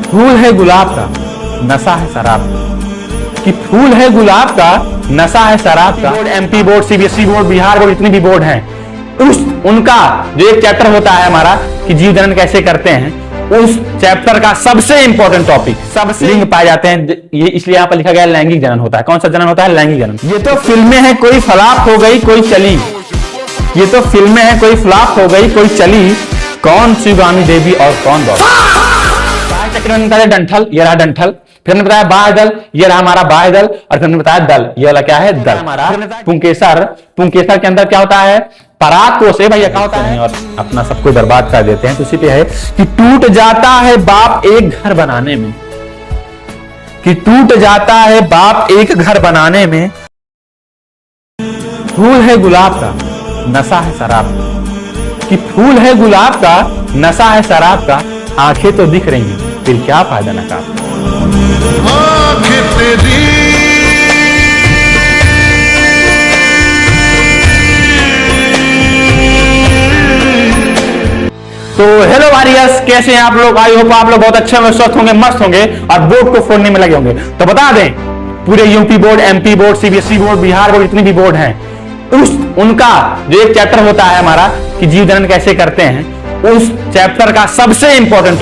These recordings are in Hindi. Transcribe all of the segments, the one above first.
फूल है गुलाब का, नशा है शराब का। कि फूल है गुलाब का, नशा है शराब का। Board, MP board, CBSE board, Bihar board, जितनी भी बोर्ड हैं, उनका जो एक चैप्टर होता है हमारा कि जीव जनन कैसे करते हैं, उस चैप्टर का सबसे इंपॉर्टेंट टॉपिक, सबसे लिंग पाए जाते हैं। ये इसलिए यहां पर लिखा गया लैंगिक जनन होता है। कौन सा जनन होता है? लैंगिक जनन। ये तो फिल्में हैं, कोई फ्लॉप हो गई कोई चली। ये तो फिल्में हैं, कोई फ्लॉप हो गई कोई चली। कौन शिवानी देवी और कौन बाबा। चक्र में बताया डंठल, ये रहा डंठल। फिर हमने बताया बाह्यदल, ये रहा हमारा बाह्यदल। और फिर हमने बताया दल, ये वाला क्या है? दल। हमारा पुंकेसर, पुंकेसर के अंदर क्या होता है? पराग कोश है भैया, क्या होता है? और अपना सब कुछ बर्बाद कर देते हैं। तो इसी पे है कि टूट जाता है बाप एक घर बनाने में, कि टूट जाता है बाप एक घर बनाने में। फूल है गुलाब का, नशा है शराब का। कि फूल है गुलाब का, नशा है शराब का। आंखें तो दिख रही हैं, फिर क्या फायदा नकाब। तो हेलो वारियर्स, कैसे हैं आप लोग? आई होप आप लोग बहुत अच्छे होंगे, स्वस्थ होंगे, मस्त होंगे और बोर्ड को फोड़ने में लगे होंगे। तो बता दें, पूरे UP board, MP board, CBSE board, Bihar board, जितनी भी बोर्ड हैं, उनका जो एक चैप्टर होता है हमारा कि जीव जनन कैसे करते हैं, उस चैप्टर का सबसे इंपॉर्टेंट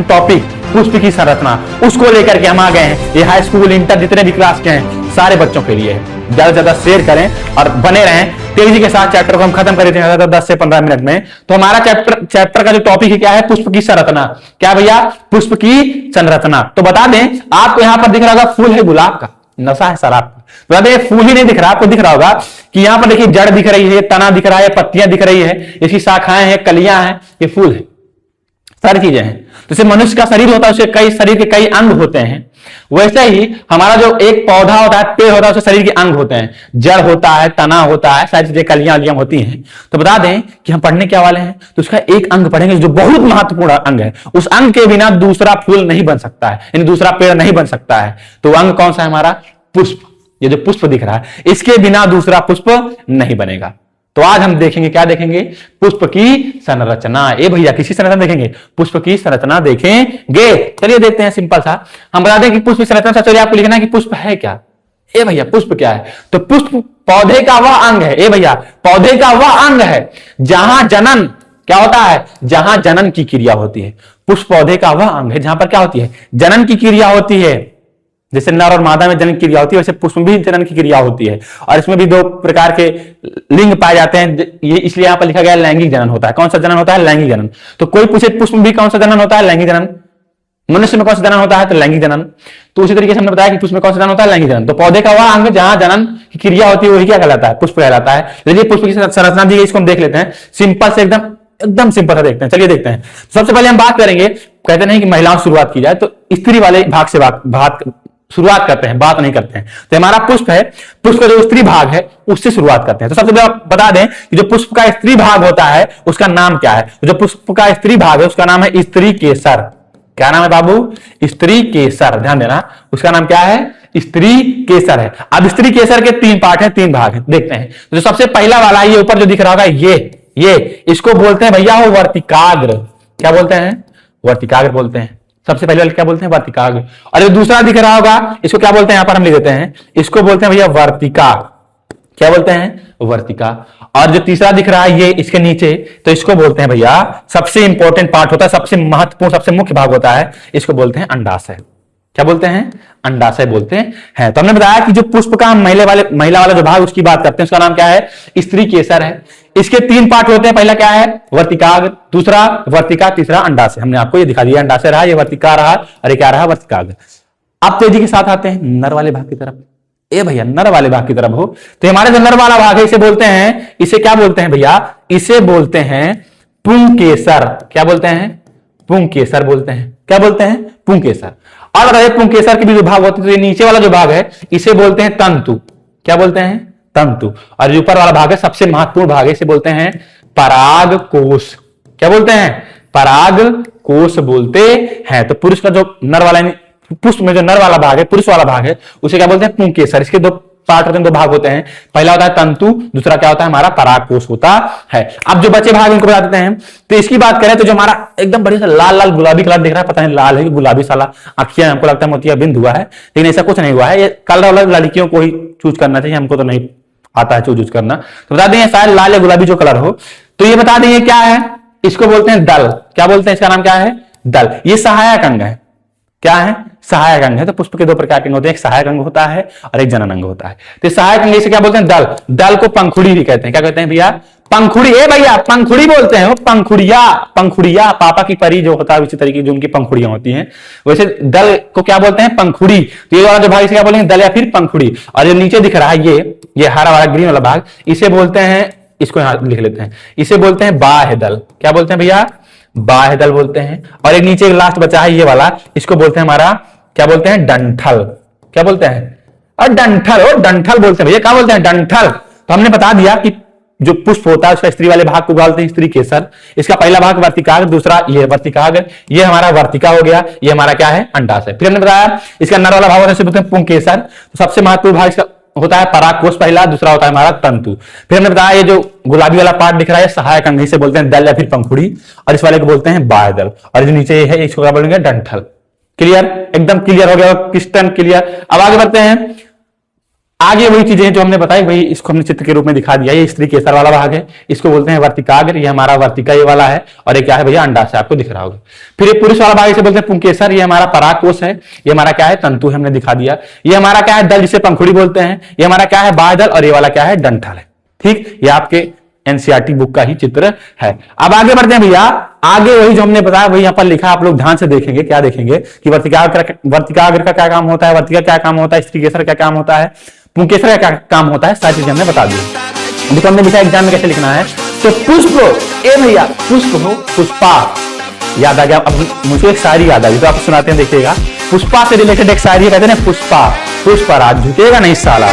टॉपिक पुष्प की संरचना, उसको लेकर के हम आ गए हैं। ये हाई स्कूल, इंटर, जितने भी क्लास के हैं, सारे बच्चों के लिए है। ज्यादा से ज्यादा शेयर करें और बने रहें तेजी के साथ। चैप्टर को हम खत्म कर देते हैं 10 से 15 मिनट में। तो हमारा चैप्टर का जो टॉपिक है क्या है? पुष्प की संरचना। क्या भैया? पुष्प की संरचना। तो बता दें, आपको यहां पर दिख रहा होगा फूल है गुलाब का, नशा है शराब का। बता दें, फूल ही नहीं दिख रहा, आपको दिख रहा होगा कि यहां पर देखिए जड़ दिख रही है, तना दिख रहा है, पत्तियां दिख रही है, इसकी शाखाएं हैं, कलियां हैं, ये फूल है, सारी चीजें हैं। जैसे मनुष्य का शरीर होता है, उसके कई शरीर के कई अंग होते हैं, वैसे ही हमारा जो एक पौधा होता है, पेड़ होता है, उसके शरीर के अंग होते हैं। जड़ होता है, तना होता है, सारी चीजें कलियां वलियां होती हैं। तो बता दें कि हम पढ़ने क्या वाले हैं, तो उसका एक अंग पढ़ेंगे जो बहुत महत्वपूर्ण अंग है। उस अंग के बिना दूसरा फूल नहीं बन सकता है, यानी दूसरा पेड़ नहीं बन सकता है। तो अंग कौन सा है हमारा? पुष्प। ये जो पुष्प दिख रहा है, इसके बिना दूसरा पुष्प नहीं बनेगा। तो आज हम देखेंगे, क्या देखेंगे? पुष्प की संरचना। ए भैया, किसी संरचना देखेंगे? पुष्प की संरचना देखेंगे। चलिए देखते हैं, सिंपल सा। हम बता दें कि पुष्प की संरचना से चलिए आपको लिखना है कि पुष्प है क्या। ए भैया, पुष्प क्या है? तो पुष्प पौधे का वह अंग है। ए भैया, पौधे का वह अंग है जहां जनन क्या होता है? जहां जनन की क्रिया होती है। पुष्प पौधे का वह अंग है जहां पर क्या होती है? जनन की क्रिया होती है। जैसे नर और मादा में जनन की क्रिया होती है, वैसे पुष्प में भी जनन की क्रिया होती है। और इसमें भी दो प्रकार के लिंग पाए जाते हैं। ये इसलिए यहां पर लिखा गया लैंगिक जनन होता है। कौन सा जनन होता है? लैंगिक जनन। तो कोई पूछे पुष्प में भी कौन सा जनन होता है? लैंगिक जनन। मनुष्य में कौन सा जनन होता है? तो लैंगिक जनन। तो उसी तरीके से हमने बताया कि पुष्प में कौन सा जनन होता है? लैंगिक जनन। तो पौधे का वह अंग जहां जनन की क्रिया होती है, वही क्या कहलाता है? पुष्प कहलाता है। चलिए पुष्प की संरचना दी गई, इसको हम देख लेते हैं। सिंपल से एकदम सिंपल सा देखते हैं। चलिए देखते हैं। सबसे पहले हम बात करेंगे, कहते नहीं कि महिलाओं से शुरुआत की जाए, तो स्त्री वाले भाग से शुरुआत करते हैं, बात नहीं करते हैं। तो हमारा पुष्प है, पुष्प का जो स्त्री भाग है उससे शुरुआत करते हैं। तो सबसे पहले बता दें कि जो पुष्प का स्त्री भाग होता है उसका नाम क्या है? जो पुष्प का स्त्री भाग है उसका नाम है स्त्री केसर। क्या नाम है बाबू? स्त्री केसर। ध्यान देना, उसका नाम क्या है? स्त्री केसर है। अब स्त्री केसर के 3 पार्ट हैं, 3 भाग हैं। देखते हैं। जो सबसे पहला वाला ये ऊपर जो दिख रहा होगा, ये इसको बोलते हैं भैया वो वर्तिकाग्र। क्या बोलते हैं? वर्तिकाग्र बोलते हैं। सबसे पहले वाले क्या बोलते हैं? वर्तिकाग्र। और जो दूसरा दिख रहा होगा, इसको क्या बोलते हैं? यहां पर हम लिख देते हैं, इसको बोलते हैं भैया वर्तिका। क्या बोलते हैं? वर्तिका। और जो तीसरा दिख रहा है ये इसके नीचे, तो इसको बोलते हैं भैया, सबसे इंपॉर्टेंट पार्ट होता है, सबसे महत्वपूर्ण, सबसे मुख्य भाग होता है, इसको बोलते हैं अंडाशय। क्या बोलते हैं? अंडाशय बोलते हैं। तो हमने बताया कि जो पुष्प का महिला वाला जो भाग उसकी बात करते हैं, उसका नाम क्या है? स्त्री केसर है। इसके 3 पार्ट होते हैं। पहला क्या है? वर्तिकाग्र, दूसरा वर्तिका, तीसरा अंडाशय। हमने आपको ये दिखा दिया, अंडाशय रहा, ये वर्तिका रहा, और ये क्या रहा? वर्तिकाग्र। अब तेजी के साथ आते हैं नर वाले भाग की तरफ। ए भैया, नर वाले भाग की तरफ हो, तो हमारे जो नर वाला भाग है इसे बोलते हैं, इसे क्या बोलते हैं भैया? इसे बोलते हैं पुंकेसर। क्या बोलते हैं? पुंकेसर बोलते हैं। क्या बोलते हैं? पुंकेसर। और अगर पुंकेसर के भी जो भाग होते हैं, तो ये नीचे वाला जो भाग है इसे बोलते हैं तंतु। क्या बोलते हैं? तंतु। और जो ऊपर वाला भाग है सबसे महत्वपूर्ण भाग है, इसे बोलते हैं पराग कोश। क्या बोलते हैं? पराग कोश बोलते हैं। तो पुरुष का जो नर वाला, पुष्प में जो नर वाला भाग है, पुरुष वाला भाग है, उसे क्या बोलते हैं? पुंकेसर। इसके 2 पार्ट होते हैं, दो भाग होते हैं। पहला होता है तंतु, दूसरा क्या होता है हमारा परागकोश होता है। अब जो बचे भाग इनको बता देते हैं। तो इसकी बात करें तो जो हमारा एकदम बढ़िया सा लाल लाल गुलाबी कलर दिख रहा है, पता नहीं लाल है कि गुलाबी साला आखियां, हमको लगता है मोतिया बिंद हुआ है, लेकिन ऐसा कुछ नहीं हुआ है। ये कलर वाला लड़कियों को ही चूज करना चाहिए, हमको तो नहीं आता है चूज करना। तो बता देंगे शायद लाल या गुलाबी जो कलर हो। तो ये बता देंगे क्या है, इसको बोलते हैं दल। क्या बोलते हैं, इसका नाम क्या है, दल। ये सहायक अंग है। क्या है, सहायक अंग है। तो पुष्प के दो प्रकार के होते हैं, एक सहायक अंग होता है और एक जनन अंग होता है। तो सहायक अंग से क्या बोलते हैं, दल। दल को पंखुड़ी भी कहते हैं। क्या कहते हैं भैया, पंखुड़ी। ए भैया पंखुड़ी बोलते हैं, वो पंखुड़िया, पंखुड़िया पापा की परी जो होता है उसी तरीके जो उनकी पंखुड़ियां होती हैं, वैसे दल को क्या बोलते हैं, पंखुड़ी। तो ये वाला जो भाग इसे क्या बोलेंगे, दल या फिर पंखुड़ी। और जो नीचे दिख रहा है ये हरा वाला ग्रीन वाला भाग, इसे बोलते हैं, इसको यहां लिख लेते हैं, इसे बोलते हैं बाह्य दल। क्या बोलते हैं भैया, बाह्य दल बोलते हैं। और एक नीचे लास्ट बचा है ये वाला, इसको बोलते हैं हमारा, क्या बोलते हैं, डंठल। क्या बोलते हैं, और डंठल, और डंठल बोलते हैं भैया, क्या बोलते हैं, डंठल। तो हमने बता दिया कि जो पुष्प होता है उसका स्त्री वाले भाग को बोलते हैं स्त्री केसर। इसका पहला भाग वर्तिकाग्र, दूसरा ये वर्तिकाग्र, ये हमारा वर्तिका हो गया, ये हमारा क्या है, अंडाशय। फिर हमने बताया इसका नर वाला भाग होता है बोलते हैं पुंकेसर। तो सबसे महत्वपूर्ण भाग इसका होता है परागकोश पहला, दूसरा होता है हमारा तंतु। फिर हमने बताया ये जो गुलाबी वाला पार्ट दिख रहा है सहायक अंग, इसे बोलते हैं दल या फिर पंखुड़ी, और इस वाले को बोलते हैं बाह्य दल। और जो नीचे ये है इसको क्या बोलेंगे, डंठल। क्लियर, एकदम क्लियर हो गया, क्रिस्टल क्लियर। अब आगे बढ़ते हैं। आगे वही चीजें जो हमने बताई वही इसको हमने चित्र के रूप में दिखा दिया। ये स्त्री केसर वाला भाग है, इसको बोलते हैं वर्तिकाग्र, ये हमारा वर्तिका ये वाला है, और ये क्या है भैया, अंडाशय, आपको दिख रहा होगा। फिर ये पुरुष वाला भाग इसे बोलते हैं पुंकेसर, ये हमारा परागकोश है, ये हमारा क्या है, तंतु है, हमने दिखा दिया। ये हमारा क्या है, दल जिसे पंखुड़ी बोलते हैं, ये हमारा क्या है, बाह्य दल, और ये वाला क्या है, डंठल है। ठीक, ये आपके एनसीईआरटी बुक का ही चित्र है। अब आगे बढ़ते हैं भैया, आगे वही जो हमने बताया वही यहाँ पर लिखा, आप लोग ध्यान से देखेंगे। क्या देखेंगे कि वर्तिकाग्र का क्या काम होता है, वर्तिका क्या काम होता है, स्त्री केसर क्या काम होता है, पुंकेसर का क्या काम होता है, सारी चीजें हमने बता दी। देखो हमने लिखा एग्जाम में कैसे लिखना है। तो पुष्प, ए भैया पुष्प हो, पुष्पा याद आ गया। अब मुझे एक शायरी याद आ गई तो आप सुनाते हैं, देखिएगा। पुष्पा से रिलेटेड एक शायरी कहते हैं पुष्पा, पुष्पराज झुकेगा नहीं साला,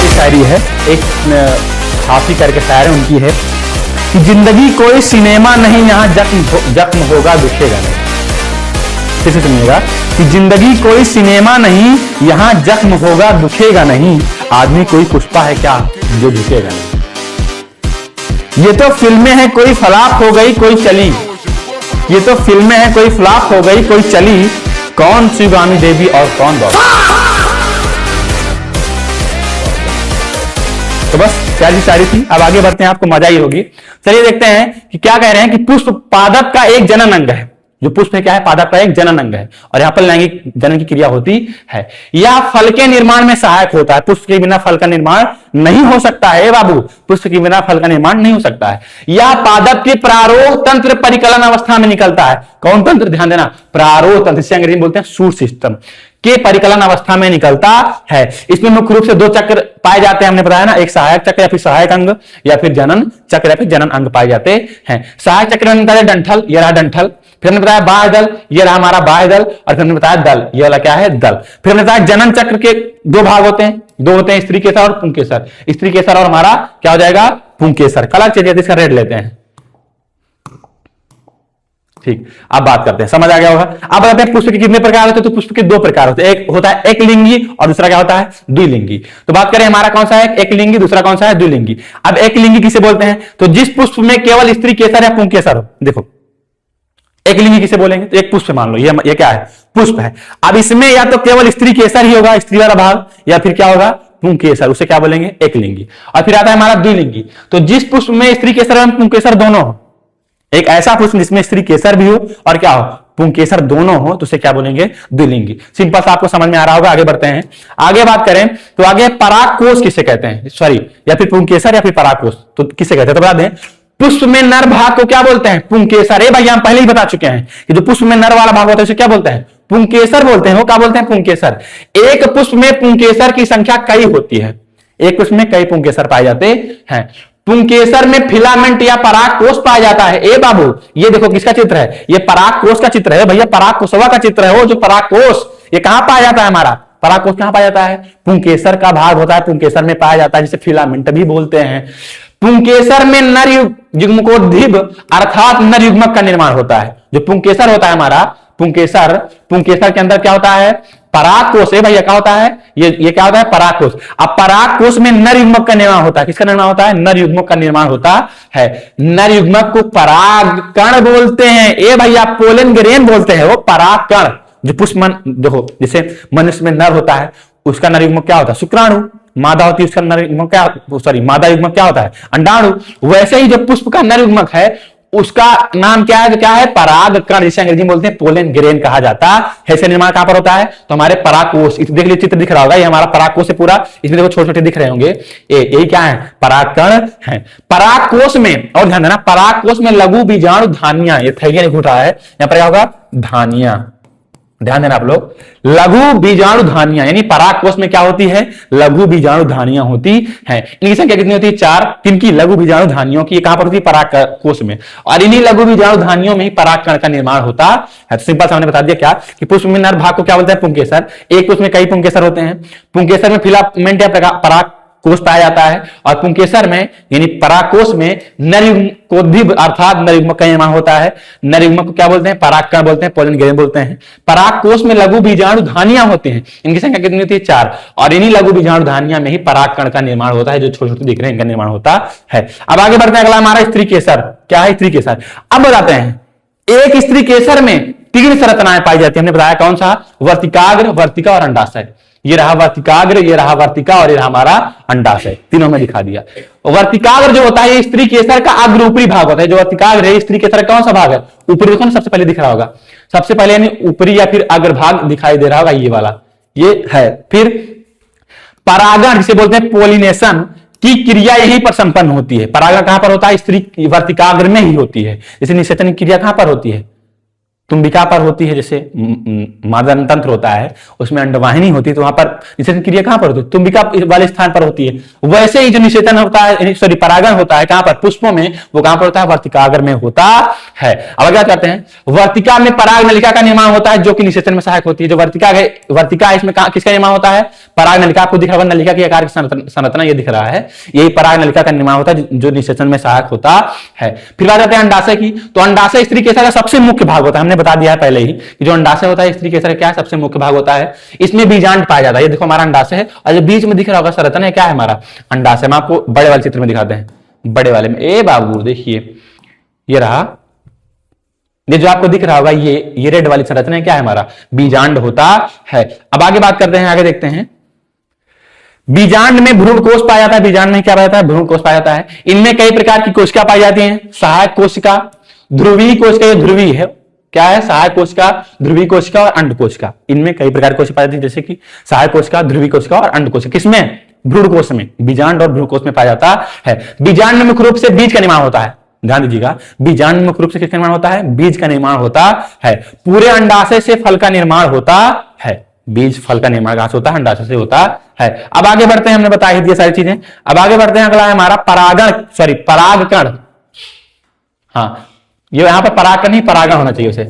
शायरी है। एक हाफी करके शायर है, उनकी है कि जिंदगी कोई सिनेमा नहीं, यहाँ जख्म होगा दुखेगा नहीं। फिर से सुनिएगा कि जिंदगी कोई सिनेमा नहीं, यहाँ जख्म होगा दुखेगा नहीं, आदमी कोई पुष्पा है क्या जो झुकेगा नहीं। ये तो फिल्में हैं कोई फ्लॉप हो गई कोई चली, ये तो फिल्में हैं कोई फ्लॉप हो गई कोई चली, कौन शिवानी देवी और कौन बाबा। तो बस प्यारी सारी थी। अब आगे बढ़ते हैं, आपको मजा ही होगी। चलिए देखते हैं कि क्या कह रहे हैं कि पुष्प पादप का एक जनन अंग है। जो पुष्प है क्या है, पादप का एक जनन अंग है, और यहाँ पर लैंगिक जनन की क्रिया होती है। यह फल के निर्माण में सहायक होता है। पुष्प के बिना फल का निर्माण नहीं हो सकता है बाबू, पुष्प के बिना फल का निर्माण नहीं हो सकता है। यह पादप के प्रारोह तंत्र परिकलन अवस्था में निकलता है। कौन तंत्र, ध्यान देना, प्रारोह तंत्र, इसे अंग्रेजी में बोलते हैं शूट सिस्टम के परिकलन अवस्था में निकलता है। इसमें मुख्य रूप से दो चक्र पाए जाते हैं, हमने बताया ना, एक सहायक चक्र या फिर सहायक अंग, या फिर जनन चक्र या फिर जनन अंग पाए जाते हैं। सहायक चक्र में बताया डंठल, ये रहा डंठल। फिर हमने बताया बाह्य दल, ये रहा हमारा बाह्य दल। और फिर हमने बताया दल, ये वाला क्या है, दल। फिर हमने बताया जनन चक्र के दो भाग होते हैं, दो होते हैं, स्त्री केसर और पुंकेसर। स्त्री केसर और हमारा क्या हो जाएगा, पुंकेसर। कलर चलिए इसका रेड लेते हैं। ठीक, अब बात करते हैं, समझ आ गया होगा। अब बताते हैं पुष्प के कितने प्रकार होते हैं। तो पुष्प के दो प्रकार होते हैं, एक होता है एक लिंगी और दूसरा क्या होता है, द्विलिंगी। तो बात करें हमारा कौन सा है, एक लिंगी, दूसरा कौन सा है, द्विलिंगी। अब एक लिंगी किसे बोलते हैं, तो जिस पुष्प में केवल स्त्री केसर या पुंकेसर हो। देखो एक लिंगी किसे बोलेंगे, तो एक पुष्प मान लो, ये क्या है, पुष्प है। अब इसमें या तो केवल स्त्री केसर ही होगा, स्त्री वाला भाग, या फिर क्या होगा, पुंकेसर, उसे क्या बोलेंगे, एक लिंगी। और फिर आता है हमारा द्विलिंगी। तो जिस पुष्प में स्त्री केसर एवं पुंकेसर दोनों हो, एक ऐसा पुष्प जिसमें स्त्री केसर भी हो और क्या हो, पुंकेसर दोनों हो, तो उसे क्या बोलेंगे, द्विलिंगी। सिंपल सा आपको समझ में आ रहा होगा। आगे बढ़ते हैं, आगे बात करें तो आगे परागकोश किसे कहते हैं, सॉरी, या फिर पुंकेसर या फिर परागकोश, तो किसे कहते हैं, तो बता दें पुष्प में नर भाग को क्या बोलते हैं, पुंकेसर। ए भैया हम पहले ही बता चुके हैं कि जो पुष्प में नर वाला भाग होता है उसे क्या बोलते हैं, पुंकेसर बोलते हैं। वो क्या बोलते हैं, पुंकेसर। एक पुष्प में पुंकेसर की संख्या कई होती है, एक पुष्प में कई पुंकेसर पाए जाते हैं। पुंकेसर में फिलामेंट या परागकोश पाया जाता है। ए बाबू ये देखो किसका चित्र है, ये परागकोश का चित्र है भैया, परागकोशवा का चित्र है। वो जो परागकोश ये कहां पाया जाता है, हमारा परागकोश कहां पाया जाता है, पुंकेसर का भाग होता है, पुंकेसर में पाया जाता है, जिसे फिलामेंट भी बोलते हैं। पुंकेसर में नर युग्मकोद्भिद अर्थात नर युग्मक का निर्माण होता है। जो पुंकेसर होता है हमारा, पुंकेसर के अंदर क्या होता है, परागकोश है भैया, क्या होता है ये क्या होता है? परागकोश। अब परागकोश में नर युग्मक का निर्माण होता है। किसका निर्माण होता है? नर युग्मक का निर्माण होता है। नर युग्मक को परागकण बोलते हैं। ए भैया पोलन ग्रेन बोलते हैं, वो परागकण। जो पुष्पमन देखो, जैसे मनुष्य में नर होता है, उसका नर युग्मक क्या होता है? शुक्राणु। मादा होती है, उसका नर युग्मक क्या, सॉरी मादा युग्मक क्या होता है? अंडाणु। वैसे ही जो पुष्प का नर युग्मक है उसका नाम क्या है? क्या है? परागकण, जिसे अंग्रेजी में बोलते हैं पोलन ग्रेन कहा जाता है। ऐसे निर्माण कहां पर होता है? तो हमारे परागकोश, देख लीजिए चित्र दिख रहा होगा, ये हमारा परागकोश है पूरा। इसमें देखो छोटे छोटे दिख रहे होंगे, यही क्या है? परागकण है। परागकोश में, और ध्यान देना, परागकोश में लघु बीजाणु धानियां, ये थैलियां नहीं घूट रहा है, यहां पर क्या होगा? धानियां। ध्यान देना आप लोग, लघु बीजाणु धानियां, यानी परागकोश में क्या होती है? लघु बीजाणु धानियां होती हैं। इनकी संख्या कितनी होती है? 4। किनकी? लघु बीजाणु धानियों की। कहां पर होती है? परागकोश में। और इन्हीं लघु बीजाणु धानियों में ही परागकण का निर्माण होता है। तो सिंपल हमने बता दिया क्या कि पुष्प में नर भाग को क्या बोलते हैं? पुंकेसर। एक पुष्प में कई पुंकेसर होते हैं। पुंकेसर में फिलामेंट या पराग कोश पाया जाता है, और पुंकेसर में यानी परागकोश में नर युग्म अर्थात नर युग्मक का निर्माण होता है। नर युग्मक को क्या बोलते हैं? परागकण बोलते हैं, पोलन ग्रेन बोलते हैं। परागकोश में लघु बीजाणु धानियां होते हैं, इनकी संख्या कितनी होती है? 4। और इन्हीं लघु बीजाणु धानियां में ही परागकण का निर्माण होता है, जो छोटे छोटे दिख रहे हैं, इनका निर्माण होता है। अब आगे बढ़ते हैं, अगला हमारा स्त्री केसर। क्या है स्त्री केसर? अब बताते हैं, एक स्त्री केसर में 3 संरचनाएं पाई जाती है। हमने बताया कौन सा? वर्तिकाग्र, वर्तिका और अंडाशय। ये रहा वर्तिकाग्र, ये रहा वर्तिका, और ये रहा हमारा अंडाशय। तीनों में दिखा दिया। वर्तिकाग्र जो होता है ये स्त्री केसर का अग्र ऊपरी भाग होता है। जो वर्तिकाग्र है स्त्री केसर का कौन सा भाग है? ऊपरी। देखो सबसे पहले दिख रहा होगा, सबसे पहले यानी ऊपरी या फिर अग्र भाग दिखाई दे रहा होगा, ये वाला ये है। फिर परागण जिसे बोलते हैं पोलिनेशन की क्रिया यहीं पर संपन्न होती है। परागण कहां पर होता है? स्त्री वर्तिकाग्र में ही होती है। जैसे निषेचन की क्रिया कहां पर होती है? तुम्बिका पर होती है। जैसे मादन तंत्र होता है उसमें अंडवाहिनी होती है, तो वहां पर निषेचन क्रिया कहां पर होती है? तुम्बिका वाले स्थान पर होती है। वैसे ही जो निषेचन होता है, सॉरी परागण होता है कहां पर? पुष्पों में। वो कहां पर होता है? वर्तिकाग्र में होता है। अब क्या कहते हैं? वर्तिका में पराग नलिका का निर्माण होता है, जो कि निषेचन में सहायक होती है। जो वर्तिका है, वर्तिका इसमें किसका निर्माण होता है? पराग नलिका। आपको दिख रहा है नलिका के आकार की संरचना ये दिख रहा है, यही पराग नलिका का निर्माण होता है, जो निषेचन में सहायक होता है। फिर बात करते हैं अंडाशय की। तो अंडाशय स्त्री केसर का सबसे मुख्य भाग होता है। हमने बता दिया है पहले ही कि जो अंडाशय होता है स्त्री केसर क्या है? सबसे मुख्य भाग होता है। इसमें बीजांड पाया जाता है। ये देखो हमारा अंडाशय है, और जो बीच में दिख रहा होगा संरचना है क्या है? हमारा अंडाशय। हम आपको बड़े वाले चित्र में दिखाते हैं, बड़े वाले में। ए बाबू देखिए, ये रहा, ये जो आपको दिख रहा होगा ये रेड वाली संरचना है क्या है? हमारा बीजांड होता है। अब आगे बात करते हैं, आगे देखते हैं। बीजांड में भ्रूणकोश पाया जाता है। बीजांड में क्या पाया जाता है? भ्रूणकोश पाया जाता है। इनमें कई प्रकार की कोशिका पाई जाती हैं। सहायक कोशिका, ध्रुवीय कोशिका, ये ध्रुवीय है क्या है? सहायक कोशिका, ध्रुवीय कोशिका और अंड कोशिका। इनमें कई प्रकार की कोशिका पाई जाती है, जैसे कि सहायक कोशिका, ध्रुवीय कोशिका और अंड कोशिका। किसमें? भ्रूणकोश में, बीजांड और भ्रूणकोश में पाया जाता है। बीजांड में मुख्य रूप से बीज का निर्माण होता है। ध्यान दीजिएगा, बीजांड में मुख्य रूप से किसका निर्माण होता है? बीज का निर्माण होता है। पूरे अंडाशय से फल का निर्माण होता है। बीज फल का निर्माण कहां से होता है? अंडाशय से होता है। अब आगे बढ़ते हैं, हमने बता ही दिया सारी चीजें। अब आगे बढ़ते हैं, अगला है हमारा परागण, सॉरी परागकण। हाँ, ये यहां पर परागकण ही परागण होना चाहिए उसे।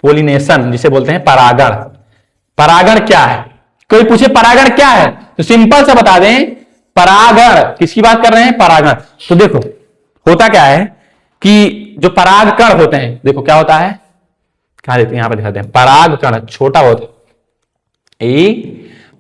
पोलिनेशन जिसे बोलते हैं परागण। परागण क्या है? कोई पूछे परागण क्या है तो सिंपल से बता दें, परागण किसकी बात कर रहे हैं? परागण। तो देखो होता क्या है कि जो परागकण होते हैं, देखो क्या होता है, कहां देते हैं? यहां पर दिखाते हैं। परागकण छोटा होता है,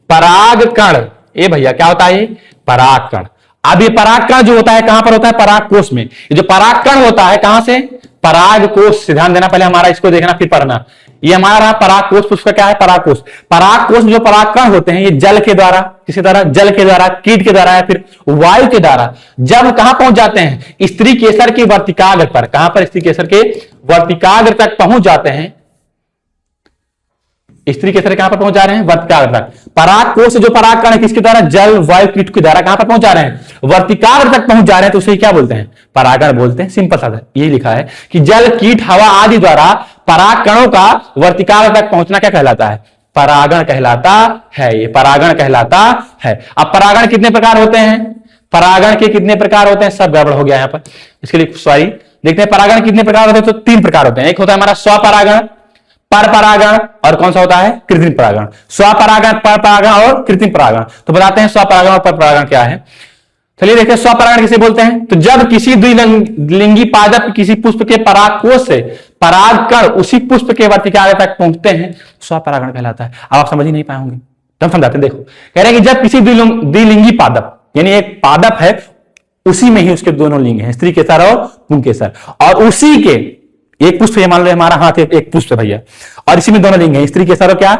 परागकण। ए भैया क्या होता है? ये परागकण। अब ये परागकण जो होता है कहां पर होता है? परागकोश में। ये जो परागकण होता है कहां से? परागकोश से। ध्यान देना, पहले हमारा इसको देखना फिर पढ़ना। ये हमारा परागकोश, उसका क्या है? परागकोश। परागकोश जो परागकण होते हैं ये जल के द्वारा, किसी तरह जल के द्वारा, कीट के द्वारा या फिर वायु के द्वारा जब कहां पहुंच जाते हैं? स्त्री केसर के वर्तिकाग्र पर। कहां पर? स्त्री केसर के वर्तिकाग्र तक पहुंच जाते हैं। स्त्री केसर कहां पर पहुंच जा रहे हैं? वर्तिकाग्र तक। परागकोश जो परागकण है किसके द्वारा? जल, वायु, कीट के द्वारा कहां पर पहुंच जा रहे हैं? वर्तिकाग्र तक पहुंच जा रहे हैं, तो उसे क्या बोलते हैं? परागण बोलते हैं। सिंपल सा यही लिखा है कि जल, कीट, हवा आदि द्वारा परागकणों का वर्तिकाग्र तक पहुंचना क्या कहलाता है? परागण कहलाता है। ये परागण कहलाता है। अब परागण कितने प्रकार होते हैं? परागण के कितने प्रकार होते हैं? सब गड़बड़ हो गया यहां पर, इसके लिए सॉरी। देखते हैं परागण कितने प्रकार होते हैं। तो 3 प्रकार होते हैं। एक होता है हमारा स्वपरागण, पर परागण, और कौन सा होता है? कृत्रिम परागण। स्वपरागण, पर परागण और कृत्रिम परागण। तो बताते हैं स्वपरागण और पर परागण क्या है। चलिए देखिए, स्वपरागण किसे बोलते हैं? तो जब किसी द्विलिंगी पादप किसी पुष्प के परागकोश से परागकण उसी पुष्प के वर्तिकाग्र तक पहुंचते हैं, स्वपरागण कहलाता है। अब आप समझ ही नहीं पाएंगे, हम समझाते हैं। देखो कह रहे हैं कि जब किसी द्विलिंगी पादप, यानी एक पादप है उसी में ही उसके दोनों लिंग हैं, स्त्री केसर और पुंकेसर, और उसी के एक पुष्प, ये मान लो हमारा हाथ एक पुष्प है भैया, और इसी में दोनों लिंग हैं, स्त्री केसर और क्या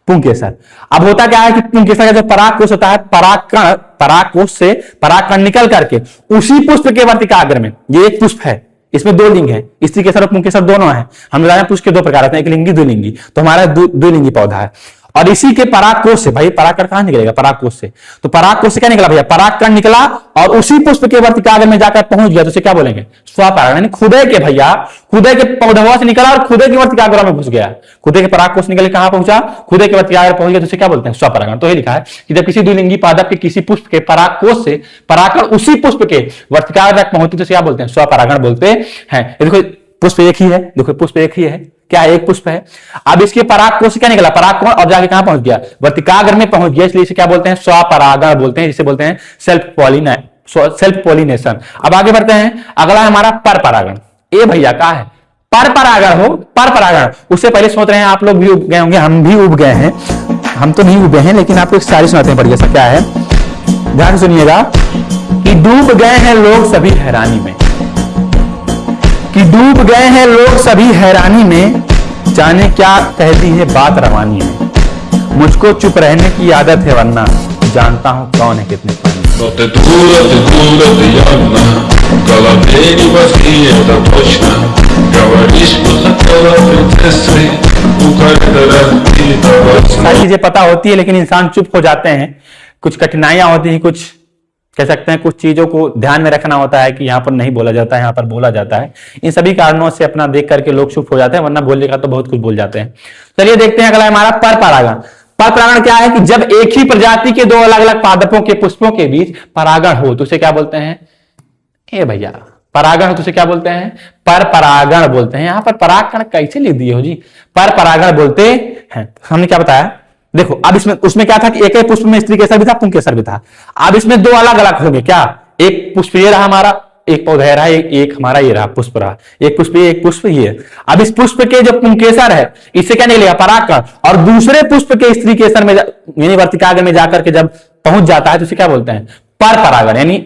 पुंकेसर। अब होता क्या है कि पुंकेसर का जो परागकोश होता है, परागकोश से परागकण निकल करके उसी पुष्प के वर्तिकाग्र में, ये एक पुष्प है, इसमें दो लिंग है, स्त्री केसर और पुंकेसर दोनों है। हम जाने पुष्प के दो प्रकार होते हैं, एक लिंगी द्विलिंगी, तो हमारा द्विलिंगी पौधा है। और इसी के परागकोश से, भाई परागकण कहां निकलेगा, परागकोश से, तो परागकोश से क्या निकला भैया, परागकण निकला और उसी पुष्प के वर्तिकाग्र में जाकर पहुंच गया, तो उसे क्या बोलेंगे, स्वपरागण। यानी खुदे के भैया, खुदे के पौधवा से निकला और खुदे के वर्तिकाग्र में घुस गया, खुदे के परागकोश निकल कहां पहुंचा, खुदे के वर्तिकाग्र पहुंच गया, तो उसे क्या बोलते हैं, स्वपरागण। तो ये लिखा है कि जब किसी द्विलिंगी पादप के किसी पुष्प के परागकोश से परागकण उसी पुष्प के वर्तिकाग्र तक पहुंचती, तो क्या बोलते हैं, स्वपरागण बोलते हैं। देखो पुष्प एक ही है, देखो पुष्प एक ही है, क्या है, एक पुष्प है। अब इसके परागकोश से क्या निकला, परागकण, और जाके कहां पहुंच गया, वर्तिकाग्र में पहुंच गया, इसलिए इसे क्या बोलते हैं, स्वपरागण बोलते हैं, जिसे बोलते हैं सेल्फ पोलिनेशन। अब आगे बढ़ते हैं, अगला है हमारा परपरागण। ए भैया क्या है, परपरागण हो, परपरागण। उससे पहले सोच रहे हैं आप लोग भी उब गए होंगे, हम भी उब गए हैं, हम तो नहीं उबे हैं, लेकिन आपको एक शायरी सुनाते हैं बढ़िया सा। क्या है, ध्यान सुनिएगा, कि डूब गए हैं लोग सभी हैरानी में, कि डूब गए हैं लोग सभी हैरानी में, जाने क्या कहती है बात रवानी में, मुझको चुप रहने की आदत है वरना जानता हूं कौन है कितने पानी। सारी चीजें पता होती है लेकिन इंसान चुप हो जाते हैं, कुछ कठिनाइयां होती हैं, कुछ कह सकते हैं कुछ चीजों को ध्यान में रखना होता है कि यहाँ पर नहीं बोला जाता है, यहाँ पर बोला जाता है। इन सभी कारणों से अपना देख करके लोग चुप हो जाते हैं, वरना बोलने का तो बहुत कुछ बोल जाते हैं। चलिए देखते हैं अगला हमारा परपरागण। परपरागण क्या है कि जब एक ही प्रजाति के दो अलग अलग पादपों के पुष्पों के बीच परागण हो तो उसे क्या बोलते हैं, ए भैया परागण हो तो उसे क्या बोलते हैं, परपरागण बोलते हैं। यहाँ पर परागकण कैसे लिख दिए हो जी, परपरागण बोलते हैं। हमने क्या बताया, देखो अब इसमें उसमें क्या था कि एक ही पुष्प में स्त्री केसर भी था, पुंकेसर भी था। अब इसमें दो अलग अलग होंगे, क्या, एक पुष्प ये रहा हमारा, एक पौधा रहा, एक हमारा ये रहा पुष्प रहा, एक पुष्प ये, एक पुष्प ये। अब इस पुष्प के जो पुंकेसर है इससे क्या निकलेगा, परागकण, और दूसरे पुष्प के स्त्री केसर में यानी वर्तिकाग्र में जाकर के जब पहुंच जाता है तो उसे क्या बोलते हैं, परपरागण। यानी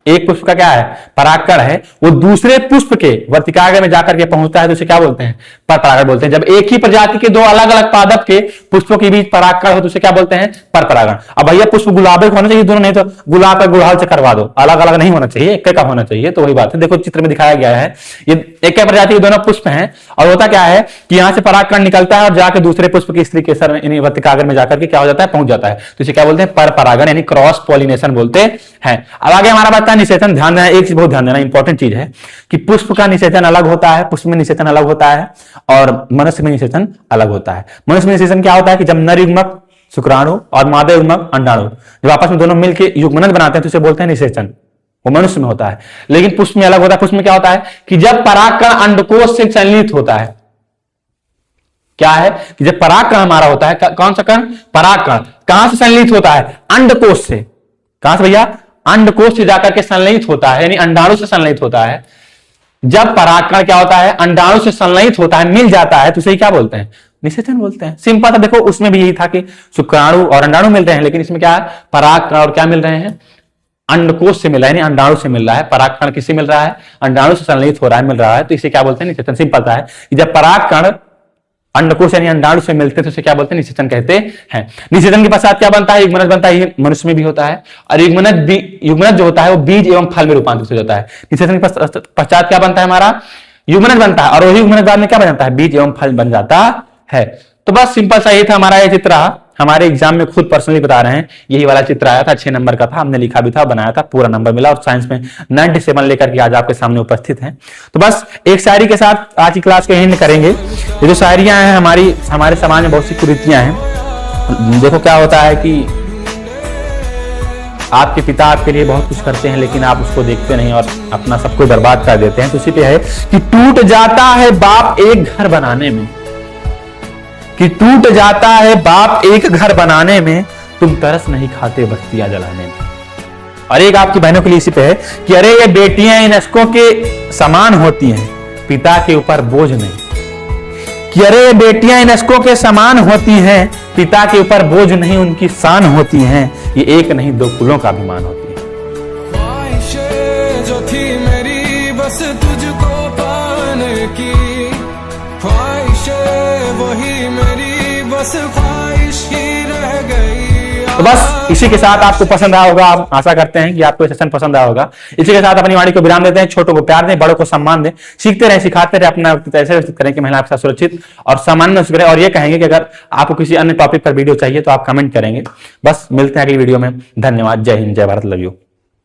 एक पुष्प का क्या है, परागकण है, वो दूसरे पुष्प के वर्तिकाग्र में जाकर के पहुंचता है तो उसे क्या बोलते हैं, परपरागण बोलते हैं। जब एक ही प्रजाति के दो अलग अलग पादप के पुष्पों के बीच परागकण हो तो उसे क्या बोलते हैं, परपरागण। अब भैया पुष्प गुलाब होना चाहिए दोनों, नहीं तो गुलाब का गुड़हल से करवा दो, अलग अलग नहीं होना चाहिए, एक का होना चाहिए। तो वही बात है, देखो चित्र में दिखाया गया है, ये एक प्रजाति के दोनों पुष्प हैं, और होता क्या है कि यहाँ से परागकण निकलता है और जाकर दूसरे पुष्प की स्त्री केसर यानी वर्तिकाग्र में जाकर के क्या हो जाता है, पहुंच जाता है, तो इसे क्या बोलते हैं, परपरागण यानी क्रॉस पॉलिनेशन बोलते हैं। अब आगे हमारा बात है निषेचन। ध्यान देना, एक चीज बहुत ध्यान देना, इंपॉर्टेंट चीज है कि पुष्प का निषेचन अलग होता है, पुष्प में निषेचन अलग होता है, और मनुष्य में निषेचन अलग होता है। मनुष्य में निषेचन क्या होता है कि जब नर युग्मक शुक्राणु और मादा युग्मक अंडाणु जब आपस में दोनों मिलकर युग्मनज बनाते हैं तो उसे बोलते हैं निषेचन, वो मनुष्य में होता है। लेकिन पुष्प में अलग होता है, पुष्प में क्या होता है कि जब परागकण अंडकोश से संलीत होता है, क्या है कि जब परागकण हमारा होता है, कौन सा कण, परागकण, कहां से संलीत होता है, अंडकोश से। कहां से भैया, अंडकोश से जाकर के संलयित होता है, यानी अंडाणु से संलयित होता है। जब परागकण क्या होता है, अंडाणु से संलयित होता है, मिल जाता है, तो उसे क्या बोलते हैं, निषेचन बोलते हैं। सिंपल था, देखो उसमें भी यही था कि शुक्राणु और अंडाणु मिल रहे हैं, लेकिन इसमें क्या है, परागकण और क्या मिल रहे हैं, अंडकोश से मिल रहा है, यानी अंडाणु से मिल रहा है। परागकण किससे मिल रहा है, अंडाणु से संलयित हो रहा है, मिल रहा है, तो इसे क्या बोलते हैं, निषेचन। सिंपल था है कि जब परागकण अंडकोश यानी अंडाणु से मिलते हैं तो उसे क्या बोलते हैं, निषेचन कहते हैं। निषेचन के पश्चात क्या बनता है, युग्मनज बनता है, मनुष्य में भी होता है, और युग्मनज जो होता है वो बीज एवं फल में रूपांतरित हो जाता है। निषेचन के पश्चात क्या बनता है, हमारा युग्मनज बनता है, और वही युग्मनज बाद में क्या बन जाता है, बीज एवं फल बन जाता है। तो बस सिंपल सा ये था हमारा ये चित्र, हमारे एग्जाम में खुद पर्सनली बता रहे हैं, यही वाला चित्र आया था, 6 नंबर का था, हमने लिखा भी था, बनाया था, पूरा नंबर मिला, और साइंस में 97 लेकर के आज आपके सामने उपस्थित हैं। तो बस एक शायरी के साथ आज की क्लास को एंड करेंगे। ये जो शायरियां हैं हमारे समाज में बहुत सी कुरीतियां हैं। देखो क्या होता है कि आपके पिता आपके लिए बहुत कुछ करते हैं, लेकिन आप उसको देखते नहीं और अपना सब कुछ बर्बाद कर देते हैं। तो इसी पे है कि टूट जाता है बाप एक घर बनाने में, कि टूट जाता है बाप एक घर बनाने में, तुम तरस नहीं खाते बस्तियां जलाने में। और एक आपकी बहनों के लिए इसी पे है कि अरे ये बेटियां इन अशकों के समान होती हैं, पिता के ऊपर बोझ नहीं। कि अरे बेटियां इनेस्को के समान होती हैं, पिता के ऊपर बोझ नहीं उनकी शान होती हैं, ये एक नहीं दो कुलों का अभिमान होती है। ख्वाहिशें जो थी मेरी बस तुझको पाने की, ख्वाहिशें वही मेरी बस ख्वाहिश ही रह गई। तो बस इसी के साथ आपको पसंद आया होगा, आप आशा करते हैं कि आपको ये सेशन पसंद आया होगा। इसी के साथ अपनी वाणी को विराम देते हैं। छोटों को प्यार दें, बड़ों को सम्मान दें, सीखते रहे, सिखाते रहे, अपना ऐसे व्यवस्थित करें कि महिला आपके साथ सुरक्षित और सामान्य करें। और ये कहेंगे कि अगर आपको किसी अन्य टॉपिक पर वीडियो चाहिए तो आप कमेंट करेंगे। बस मिलते हैं अगली वीडियो में। धन्यवाद। जय हिंद, जय भारत, लव यू।